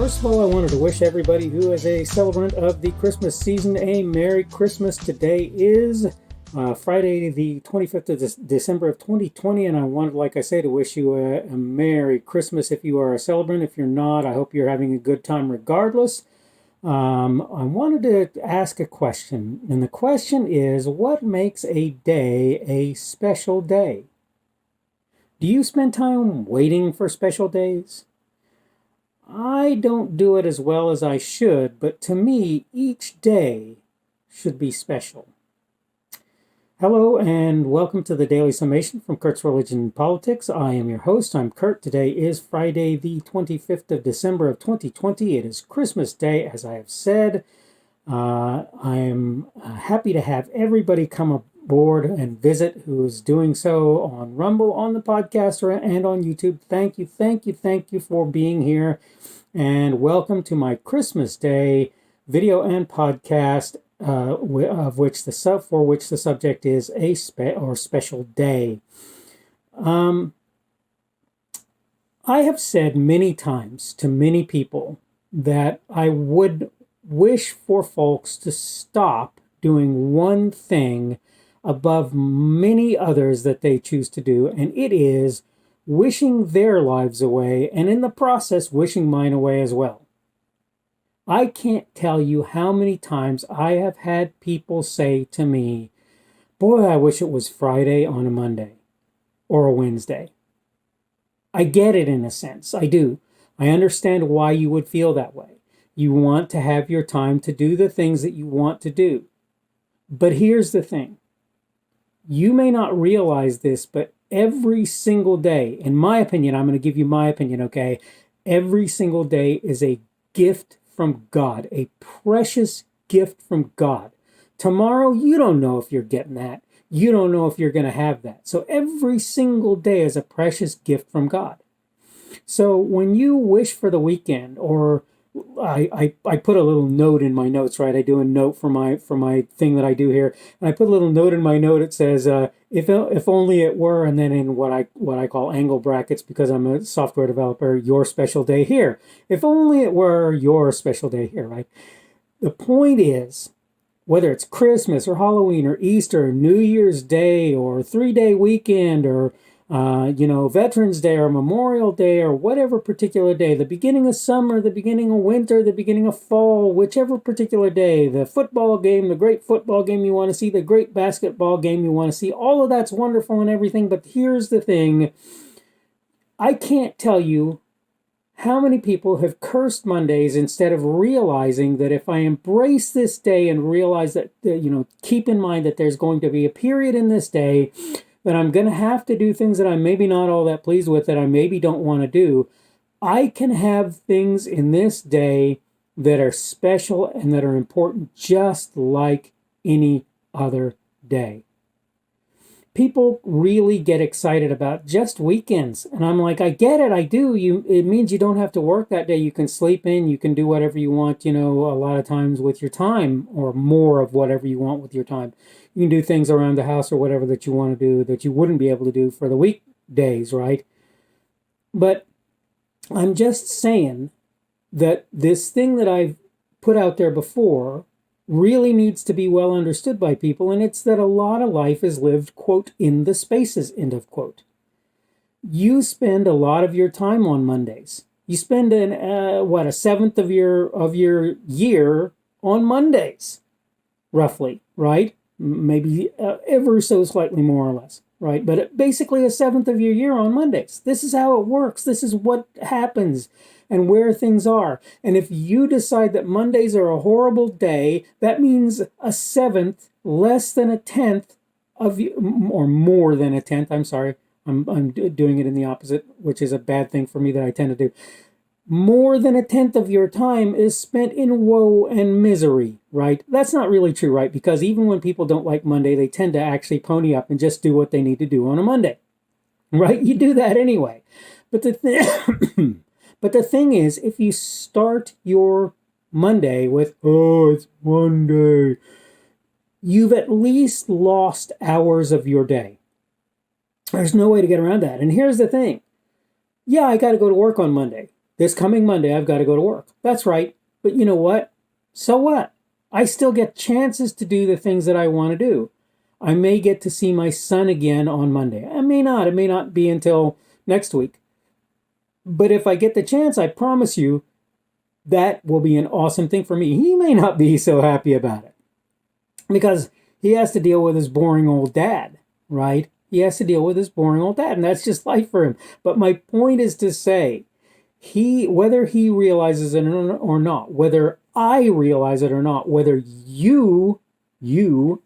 First of all, I wanted to wish everybody who is a celebrant of the Christmas season a Merry Christmas. Today is Friday, the 25th of December of 2020, and I wanted, like I say, to wish you a Merry Christmas if you are a celebrant. If you're not, I hope you're having a good time regardless. I wanted to ask a question, and the question is, what makes a day a special day? Do you spend time waiting for special days? I don't do it as well as I should, but to me, each day should be special. Hello and welcome to the Daily Summation from Kurt's Religion and Politics. I am your host. I'm Kurt. Today is Friday, the 25th of December of 2020. It is Christmas Day, as I have said. I am happy to have everybody come aboard and visit who is doing so on Rumble, on the podcast, and on YouTube. Thank you for being here. And welcome to my Christmas Day video and podcast, for which the subject is a special day. I have said many times to many people that I would wish for folks to stop doing one thing above many others that they choose to do, and it is wishing their lives away, and in the process, wishing mine away as well. I can't tell you how many times I have had people say to me, boy, I wish it was Friday on a Monday or a Wednesday. I get it in a sense. I do. I understand why you would feel that way. You want to have your time to do the things that you want to do. But here's the thing. You may not realize this, but every single day, in my opinion, I'm going to give you my opinion, okay? Every single day is a gift from God, a precious gift from God. Tomorrow, you don't know if you're getting that. You don't know if you're going to have that. So every single day is a precious gift from God. So when you wish for the weekend, or I put a little note in my notes, right? I do a note for my thing that I do here, and I put a little note in my note. It says, "If only it were," and then in what I call angle brackets, because I'm a software developer, "your special day here." If only it were your special day here, right? The point is, whether it's Christmas or Halloween or Easter, or New Year's Day or 3-day weekend or Veterans Day or Memorial Day or whatever particular day, the beginning of summer, the beginning of winter, the beginning of fall, whichever particular day, the football game, the great football game you want to see, the great basketball game you want to see, all of that's wonderful and everything. But here's the thing. I can't tell you how many people have cursed Mondays instead of realizing that if I embrace this day and realize that, keep in mind that there's going to be a period in this day that I'm going to have to do things that I'm maybe not all that pleased with, that I maybe don't want to do. I can have things in this day that are special and that are important just like any other day. People really get excited about just weekends. And I'm like, I get it, I do. It means you don't have to work that day. You can sleep in, you can do whatever you want, a lot of times with your time, or more of whatever you want with your time. You can do things around the house or whatever that you want to do that you wouldn't be able to do for the weekdays, right? But I'm just saying that this thing that I've put out there before really needs to be well understood by people, and it's that a lot of life is lived, quote, in the spaces, end of quote. You spend a lot of your time on Mondays. You spend a seventh of your year on Mondays, roughly, right? Maybe ever so slightly more or less, right? But basically a seventh of your year on Mondays. This is how it works. This is what happens and where things are. And if you decide that Mondays are a horrible day, that means a seventh, less than a tenth of you, or more than a tenth. I'm sorry. I'm doing it in the opposite, which is a bad thing for me that I tend to do. More than a tenth of your time is spent in woe and misery, right? That's not really true, right? Because even when people don't like Monday, they tend to actually pony up and just do what they need to do on a Monday, right? You do that anyway. But the thing is, if you start your Monday with, oh, it's Monday, you've at least lost hours of your day. There's no way to get around that. And here's the thing. Yeah, I got to go to work on Monday. this coming Monday, I've got to go to work. That's right. But you know what? So what? I still get chances to do the things that I want to do. I may get to see my son again on Monday. I may not. It may not be until next week. But if I get the chance, I promise you, that will be an awesome thing for me. He may not be so happy about it because he has to deal with his boring old dad, right? He has to deal with his boring old dad, and that's just life for him. But my point is to say, whether he realizes it or not, whether I realize it or not, whether you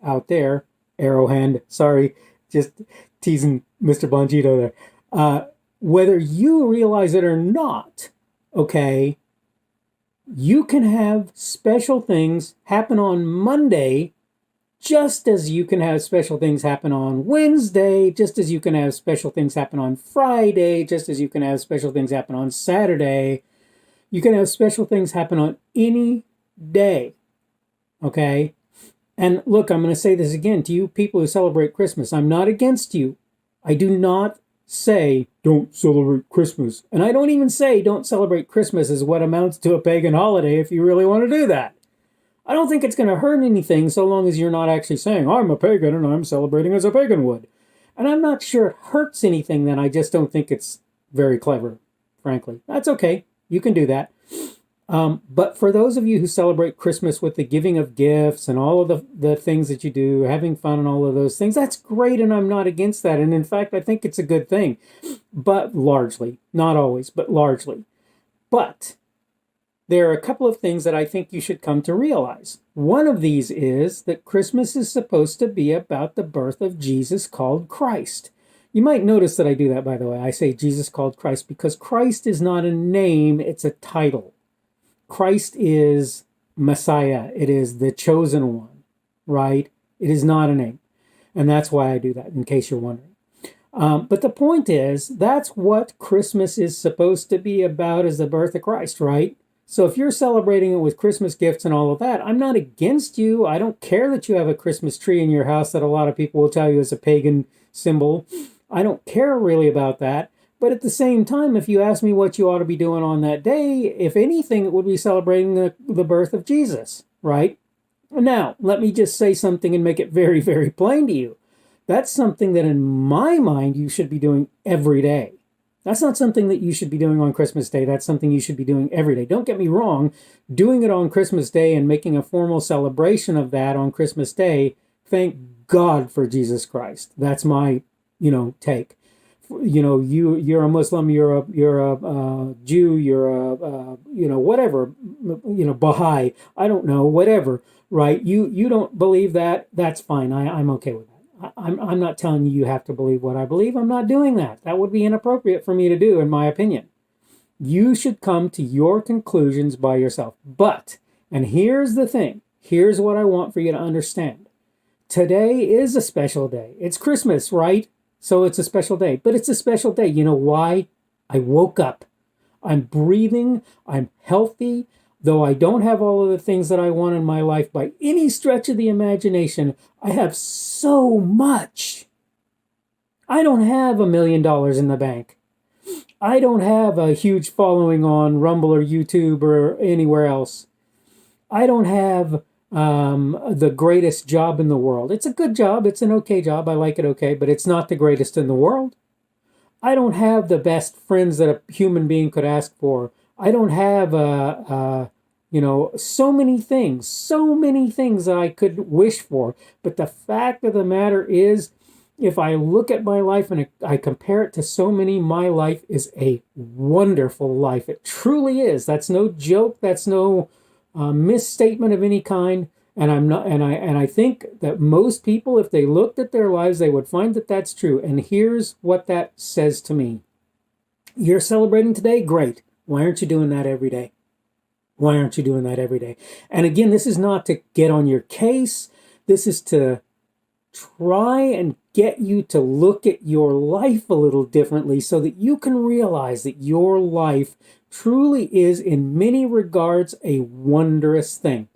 out there, Arrowhand, sorry, just teasing Mr. Bonjito there, whether you realize it or not, okay, you can have special things happen on Monday just as you can have special things happen on Wednesday, just as you can have special things happen on Friday, just as you can have special things happen on Saturday. You can have special things happen on any day, okay? And look, I'm going to say this again to you people who celebrate Christmas. I'm not against you. I do not say don't celebrate Christmas. And I don't even say don't celebrate Christmas as what amounts to a pagan holiday if you really want to do that. I don't think it's going to hurt anything so long as you're not actually saying, I'm a pagan and I'm celebrating as a pagan would. And I'm not sure it hurts anything then. I just don't think it's very clever, frankly. That's okay. You can do that. But for those of you who celebrate Christmas with the giving of gifts and all of the things that you do, having fun and all of those things, that's great and I'm not against that. And in fact, I think it's a good thing. But largely, not always, but largely. But there are a couple of things that I think you should come to realize. One of these is that Christmas is supposed to be about the birth of Jesus called Christ. You might notice that I do that, by the way. I say Jesus called Christ because Christ is not a name, it's a title. Christ is Messiah. It is the chosen one, right? It is not a name. And that's why I do that, in case you're wondering. But the point is, that's what Christmas is supposed to be about, is the birth of Christ, right? So if you're celebrating it with Christmas gifts and all of that, I'm not against you. I don't care that you have a Christmas tree in your house that a lot of people will tell you is a pagan symbol. I don't care really about that. But at the same time, if you ask me what you ought to be doing on that day, if anything, it would be celebrating the birth of Jesus, right? Now, let me just say something and make it very, very plain to you. That's something that in my mind you should be doing every day. That's not something that you should be doing on Christmas Day. That's something you should be doing every day. Don't get me wrong. Doing it on Christmas Day and making a formal celebration of that on Christmas Day, thank God for Jesus Christ. That's my, take. You're a Muslim, you're a Jew, you're a whatever, Baha'i, I don't know, whatever, right? You don't believe that, that's fine. I'm okay with that. I'm not telling you have to believe what I believe. I'm not doing that. That would be inappropriate for me to do, in my opinion. You should come to your conclusions by yourself. But, and here's the thing, here's what I want for you to understand. Today is a special day. It's Christmas, right? So it's a special day, but it's a special day. You know why? I woke up. I'm breathing. I'm healthy. Though I don't have all of the things that I want in my life by any stretch of the imagination, I have so much. I don't have $1 million in the bank. I don't have a huge following on Rumble or YouTube or anywhere else. I don't have the greatest job in the world. It's a good job. It's an okay job. I like it okay, but it's not the greatest in the world. I don't have the best friends that a human being could ask for. I don't have so many things that I could wish for. But the fact of the matter is, if I look at my life and I compare it to so many, my life is a wonderful life. It truly is. That's no joke. That's no misstatement of any kind. And I think that most people, if they looked at their lives, they would find that that's true. And here's what that says to me. You're celebrating today? Great. Why aren't you doing that every day? Why aren't you doing that every day? And again, this is not to get on your case. This is to try and get you to look at your life a little differently so that you can realize that your life truly is, in many regards, a wondrous thing.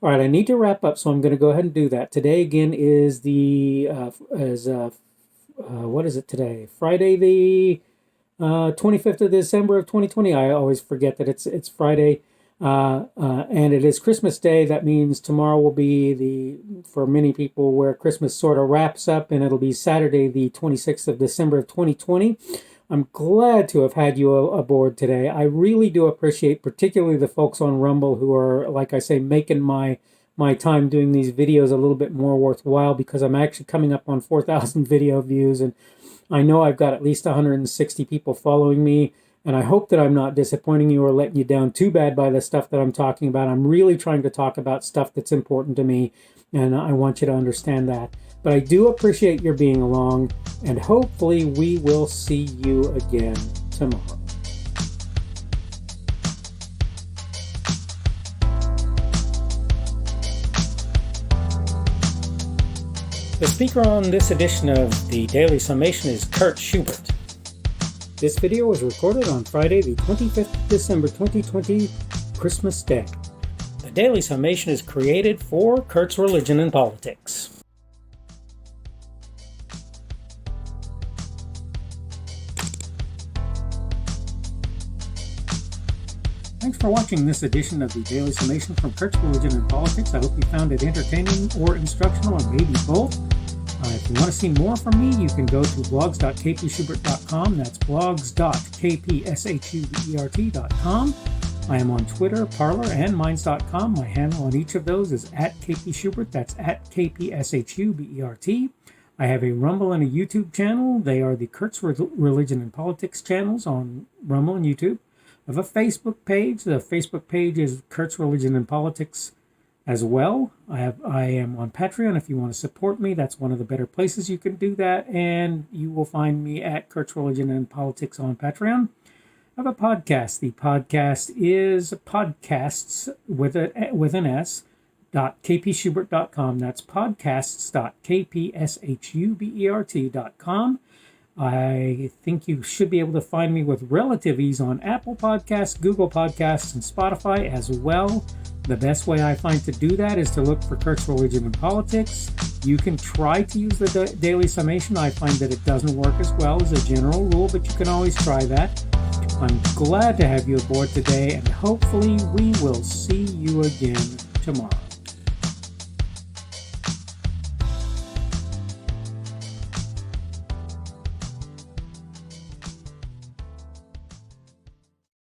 All right, I need to wrap up, so I'm going to go ahead and do that. Today, again, is what is it today? Friday the 25th of December of 2020. I always forget that it's Friday, and it is Christmas Day. That means tomorrow will be for many people, where Christmas sort of wraps up, and it'll be Saturday, the 26th of December of 2020. I'm glad to have had you aboard today. I really do appreciate, particularly the folks on Rumble who are, like I say, making my time doing these videos a little bit more worthwhile, because I'm actually coming up on 4,000 video views, and I know I've got at least 160 people following me, and I hope that I'm not disappointing you or letting you down too bad by the stuff that I'm talking about. I'm really trying to talk about stuff that's important to me, and I want you to understand that. But I do appreciate your being along, and hopefully we will see you again tomorrow. The speaker on this edition of the Daily Summation is Kurt Schubert. This video was recorded on Friday, the 25th of December 2020, Christmas Day. The Daily Summation is created for Kurt's Religion and Politics. Thanks for watching this edition of the Daily Summation from Kurt's Religion and Politics. I hope you found it entertaining or instructional, or maybe both. If you want to see more from me, you can go to blogs.kpschubert.com. That's blogs.kpschubert.com. I am on Twitter, Parler, and Minds.com. My handle on each of those is @kpschubert. That's @kpschubert. I have a Rumble and a YouTube channel. They are the Kurt's Religion and Politics channels on Rumble and YouTube. I have a Facebook page. The Facebook page is Kurt's Religion and Politics as well. I am on Patreon. If you want to support me, that's one of the better places you can do that. And you will find me at Kurt's Religion and Politics on Patreon. I have a podcast. The podcast is podcasts with an S .kpschubert.com. That's podcasts.kpschubert.com. I think you should be able to find me with relative ease on Apple Podcasts, Google Podcasts, and Spotify as well. The best way I find to do that is to look for Kurt's Religion and Politics. You can try to use the Daily Summation. I find that it doesn't work as well as a general rule, but you can always try that. I'm glad to have you aboard today, and hopefully we will see you again tomorrow.